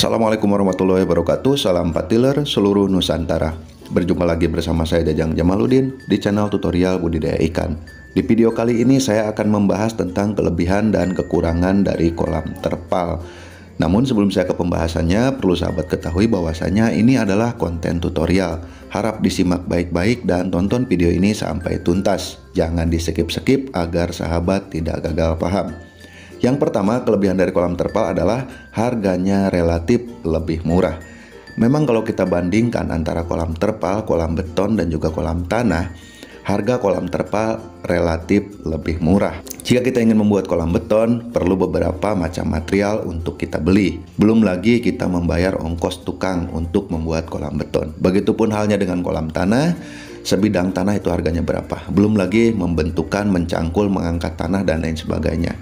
Assalamualaikum warahmatullahi wabarakatuh. Salam patiler seluruh Nusantara. Berjumpa lagi bersama saya Jajang Jamaluddin di channel tutorial budidaya ikan. Di video kali ini saya akan membahas tentang kelebihan dan kekurangan dari kolam terpal. Namun sebelum saya ke pembahasannya, perlu sahabat ketahui bahwasanya ini adalah konten tutorial. Harap disimak baik-baik dan tonton video ini sampai tuntas. Jangan di-skip-skip agar sahabat tidak gagal paham. Yang pertama, kelebihan dari kolam terpal adalah harganya relatif lebih murah. Memang kalau kita bandingkan antara kolam terpal, kolam beton, dan juga kolam tanah, harga kolam terpal relatif lebih murah. Jika kita ingin membuat kolam beton, perlu beberapa macam material untuk kita beli. Belum lagi kita membayar ongkos tukang untuk membuat kolam beton. Begitupun halnya dengan kolam tanah. Sebidang tanah itu harganya berapa? Belum lagi membentukan, mencangkul, mengangkat tanah, dan lain sebagainya.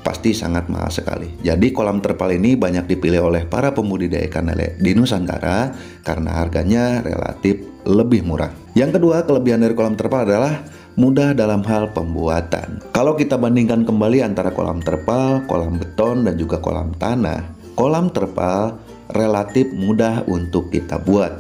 Pasti sangat mahal sekali. Jadi kolam terpal ini banyak dipilih oleh para pembudidaya ikan lele di Nusantara karena harganya relatif lebih murah. Yang kedua, kelebihan dari kolam terpal adalah mudah dalam hal pembuatan. Kalau kita bandingkan kembali antara kolam terpal, kolam beton, dan juga kolam tanah, kolam terpal relatif mudah untuk kita buat.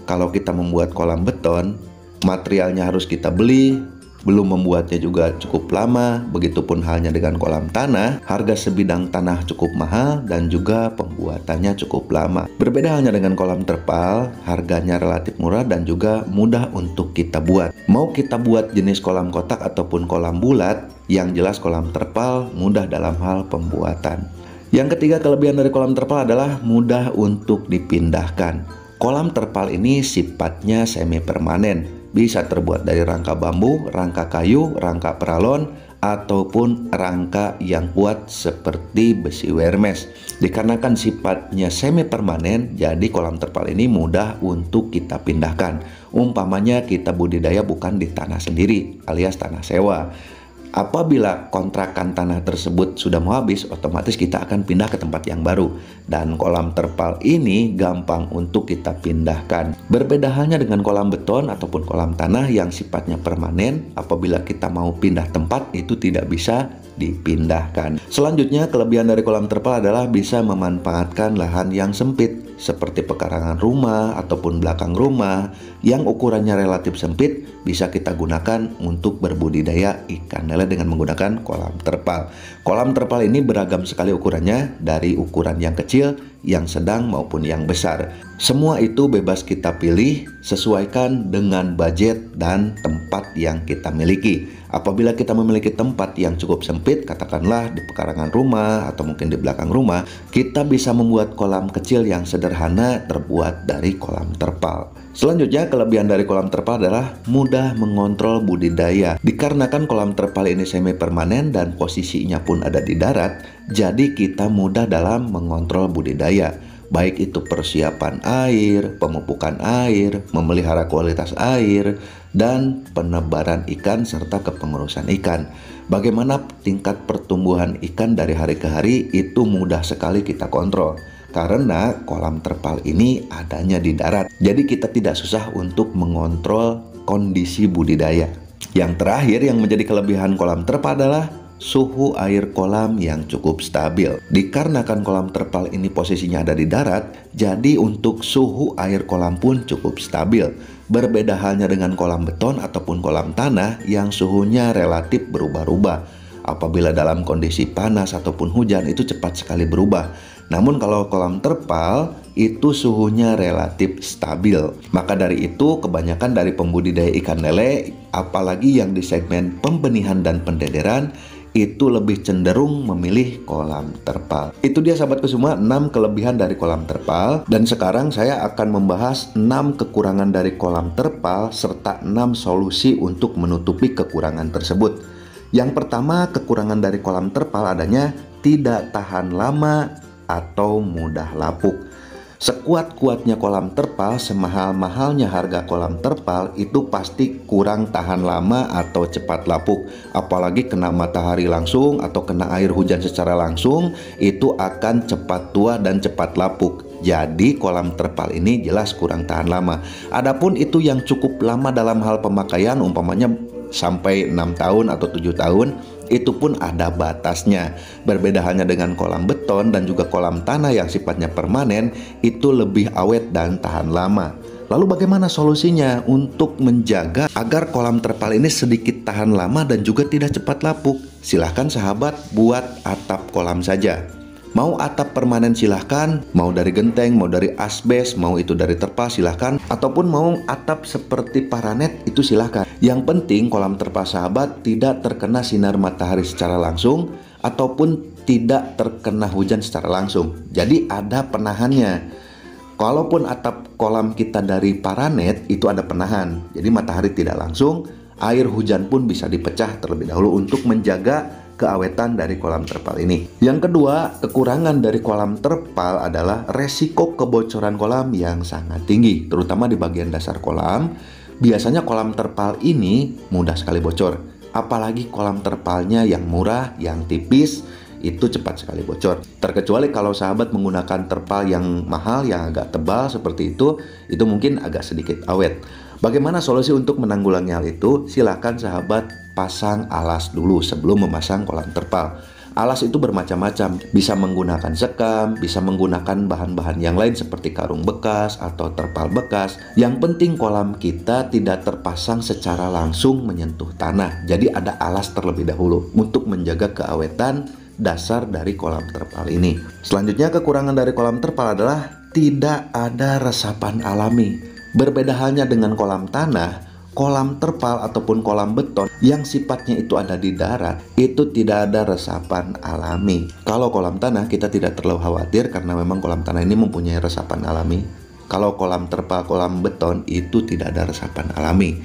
Kalau kita membuat kolam beton, materialnya harus kita beli, belum membuatnya juga cukup lama. Begitupun halnya dengan kolam tanah, harga sebidang tanah cukup mahal dan juga pembuatannya cukup lama. Berbeda halnya dengan kolam terpal, harganya relatif murah dan juga mudah untuk kita buat. Mau kita buat jenis kolam kotak ataupun kolam bulat, yang jelas kolam terpal mudah dalam hal pembuatan. Yang ketiga, kelebihan dari kolam terpal adalah mudah untuk dipindahkan. Kolam terpal ini sifatnya semi permanen. Bisa terbuat dari rangka bambu, rangka kayu, rangka peralon, ataupun rangka yang kuat seperti besi wermes. Dikarenakan sifatnya semi permanen, jadi kolam terpal ini mudah untuk kita pindahkan. Umpamanya kita budidaya bukan di tanah sendiri alias tanah sewa. Apabila kontrakan tanah tersebut sudah mau habis, otomatis kita akan pindah ke tempat yang baru. Dan kolam terpal ini gampang untuk kita pindahkan. Berbeda halnya dengan kolam beton ataupun kolam tanah yang sifatnya permanen. Apabila kita mau pindah tempat, itu tidak bisa dipindahkan. Selanjutnya, kelebihan dari kolam terpal adalah bisa memanfaatkan lahan yang sempit, seperti pekarangan rumah ataupun belakang rumah yang ukurannya relatif sempit, bisa kita gunakan untuk berbudidaya ikan lele dengan menggunakan kolam terpal. Kolam terpal ini beragam sekali ukurannya, dari ukuran yang kecil, yang sedang maupun yang besar. Semua itu bebas kita pilih, sesuaikan dengan budget dan tempat yang kita miliki. Apabila kita memiliki tempat yang cukup sempit, katakanlah di pekarangan rumah atau mungkin di belakang rumah, kita bisa membuat kolam kecil yang sederhana terbuat dari kolam terpal. Selanjutnya, kelebihan dari kolam terpal adalah mudah mengontrol budidaya. Dikarenakan kolam terpal ini semi permanen dan posisinya pun ada di darat, jadi kita mudah dalam mengontrol budidaya. Baik itu persiapan air, pemupukan air, memelihara kualitas air, dan penebaran ikan serta kepengurusan ikan. Bagaimana tingkat pertumbuhan ikan dari hari ke hari itu mudah sekali kita kontrol. Karena kolam terpal ini adanya di darat, jadi kita tidak susah untuk mengontrol kondisi budidaya. Yang terakhir yang menjadi kelebihan kolam terpal adalah suhu air kolam yang cukup stabil. Dikarenakan kolam terpal ini posisinya ada di darat, jadi untuk suhu air kolam pun cukup stabil. Berbeda halnya dengan kolam beton ataupun kolam tanah yang suhunya relatif berubah-ubah. Apabila dalam kondisi panas ataupun hujan itu cepat sekali berubah. Namun kalau kolam terpal itu suhunya relatif stabil. Maka dari itu kebanyakan dari pembudidaya ikan lele, apalagi yang di segmen pembenihan dan pendederan, itu lebih cenderung memilih kolam terpal. Itu dia sahabatku semua, 6 kelebihan dari kolam terpal. Dan sekarang saya akan membahas 6 kekurangan dari kolam terpal serta 6 solusi untuk menutupi kekurangan tersebut. Yang pertama, kekurangan dari kolam terpal adanya tidak tahan lama atau mudah lapuk. Sekuat-kuatnya kolam terpal, semahal-mahalnya harga kolam terpal, itu pasti kurang tahan lama atau cepat lapuk. Apalagi kena matahari langsung atau kena air hujan secara langsung, itu akan cepat tua dan cepat lapuk. Jadi kolam terpal ini jelas kurang tahan lama. Adapun itu yang cukup lama dalam hal pemakaian, umpamanya sampai 6 tahun atau 7 tahun, itu pun ada batasnya. Berbeda halnya dengan kolam beton dan juga kolam tanah yang sifatnya permanen, itu lebih awet dan tahan lama. Lalu bagaimana solusinya untuk menjaga agar kolam terpal ini sedikit tahan lama dan juga tidak cepat lapuk? Silahkan sahabat buat atap kolam saja. Mau atap permanen silahkan, mau dari genteng, mau dari asbes, mau itu dari terpal silahkan, ataupun mau atap seperti paranet itu silahkan. Yang penting kolam terpal sahabat tidak terkena sinar matahari secara langsung ataupun tidak terkena hujan secara langsung. Jadi ada penahannya. Kalaupun atap kolam kita dari paranet itu ada penahan, jadi matahari tidak langsung, air hujan pun bisa dipecah terlebih dahulu untuk menjaga keawetan dari kolam terpal ini. Yang kedua, kekurangan dari kolam terpal adalah resiko kebocoran kolam yang sangat tinggi, terutama di bagian dasar kolam. Biasanya kolam terpal ini mudah sekali bocor, apalagi kolam terpalnya yang murah, yang tipis, itu cepat sekali bocor. Terkecuali kalau sahabat menggunakan terpal yang mahal, yang agak tebal seperti itu mungkin agak sedikit awet. Bagaimana solusi untuk menanggulangi hal itu? Silahkan sahabat pasang alas dulu sebelum memasang kolam terpal. Alas itu bermacam-macam, bisa menggunakan sekam, bisa menggunakan bahan-bahan yang lain seperti karung bekas atau terpal bekas. Yang penting kolam kita tidak terpasang secara langsung menyentuh tanah. Jadi ada alas terlebih dahulu untuk menjaga keawetan dasar dari kolam terpal ini. Selanjutnya, kekurangan dari kolam terpal adalah tidak ada resapan alami. Berbeda halnya dengan kolam tanah, kolam terpal ataupun kolam beton yang sifatnya itu ada di darat, itu tidak ada resapan alami. Kalau kolam tanah kita tidak terlalu khawatir karena memang kolam tanah ini mempunyai resapan alami. Kalau kolam terpal, kolam beton itu tidak ada resapan alami.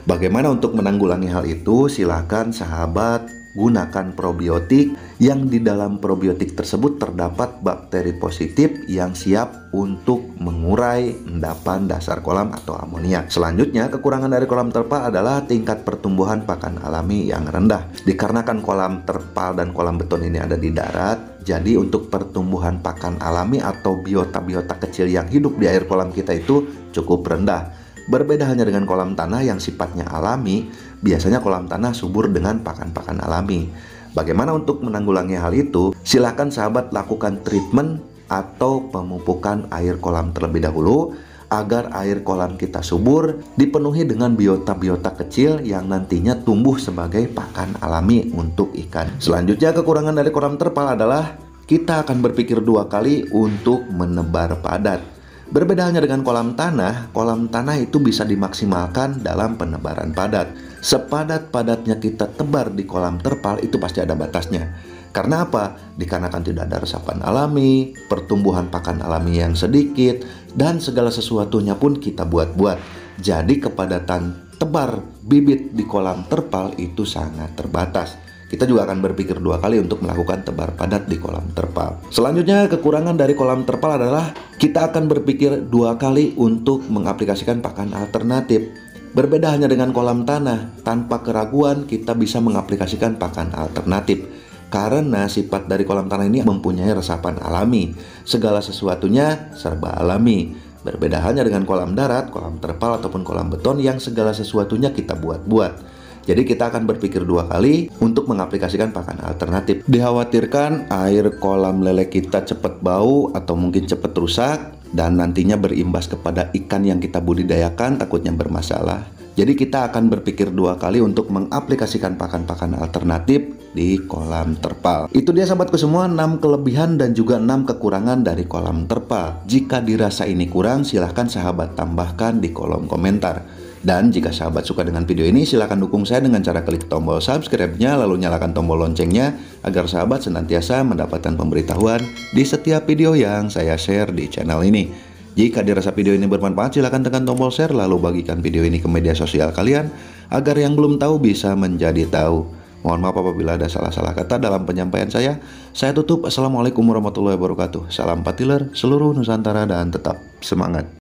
Bagaimana untuk menanggulangi hal itu? Silakan sahabat gunakan probiotik yang di dalam probiotik tersebut terdapat bakteri positif yang siap untuk mengurai endapan dasar kolam atau amonia. Selanjutnya, kekurangan dari kolam terpal adalah tingkat pertumbuhan pakan alami yang rendah. Dikarenakan kolam terpal dan kolam beton ini ada di darat, jadi untuk pertumbuhan pakan alami atau biota-biota kecil yang hidup di air kolam kita itu cukup rendah. Berbeda halnya dengan kolam tanah yang sifatnya alami, biasanya kolam tanah subur dengan pakan-pakan alami. Bagaimana untuk menanggulangi hal itu? Silahkan sahabat lakukan treatment atau pemupukan air kolam terlebih dahulu agar air kolam kita subur, dipenuhi dengan biota-biota kecil yang nantinya tumbuh sebagai pakan alami untuk ikan. Selanjutnya, kekurangan dari kolam terpal adalah kita akan berpikir dua kali untuk menebar padat. Berbeda halnya dengan kolam tanah itu bisa dimaksimalkan dalam penebaran padat. Sepadat-padatnya kita tebar di kolam terpal itu pasti ada batasnya. Karena apa? Dikarenakan tidak ada resapan alami, pertumbuhan pakan alami yang sedikit, dan segala sesuatunya pun kita buat-buat. Jadi kepadatan tebar bibit di kolam terpal itu sangat terbatas. Kita juga akan berpikir dua kali untuk melakukan tebar padat di kolam terpal. Selanjutnya, kekurangan dari kolam terpal adalah kita akan berpikir dua kali untuk mengaplikasikan pakan alternatif. Berbeda hanya dengan kolam tanah, tanpa keraguan kita bisa mengaplikasikan pakan alternatif. Karena sifat dari kolam tanah ini mempunyai resapan alami. Segala sesuatunya serba alami. Berbeda halnya dengan kolam darat, kolam terpal ataupun kolam beton yang segala sesuatunya kita buat-buat. Jadi kita akan berpikir dua kali untuk mengaplikasikan pakan alternatif. Dikhawatirkan air kolam lele kita cepat bau atau mungkin cepat rusak dan nantinya berimbas kepada ikan yang kita budidayakan, takutnya bermasalah. Jadi kita akan berpikir dua kali untuk mengaplikasikan pakan-pakan alternatif di kolam terpal. Itu dia sahabatku semua, 6 kelebihan dan juga 6 kekurangan dari kolam terpal. Jika dirasa ini kurang, silahkan sahabat tambahkan di kolom komentar. Dan jika sahabat suka dengan video ini, silahkan dukung saya dengan cara klik tombol subscribe-nya, lalu nyalakan tombol loncengnya, agar sahabat senantiasa mendapatkan pemberitahuan di setiap video yang saya share di channel ini. Jika dirasa video ini bermanfaat, silahkan tekan tombol share, lalu bagikan video ini ke media sosial kalian, agar yang belum tahu bisa menjadi tahu. Mohon maaf apabila ada salah-salah kata dalam penyampaian saya. Saya tutup. Assalamualaikum warahmatullahi wabarakatuh. Salam Patiler, seluruh Nusantara, dan tetap semangat.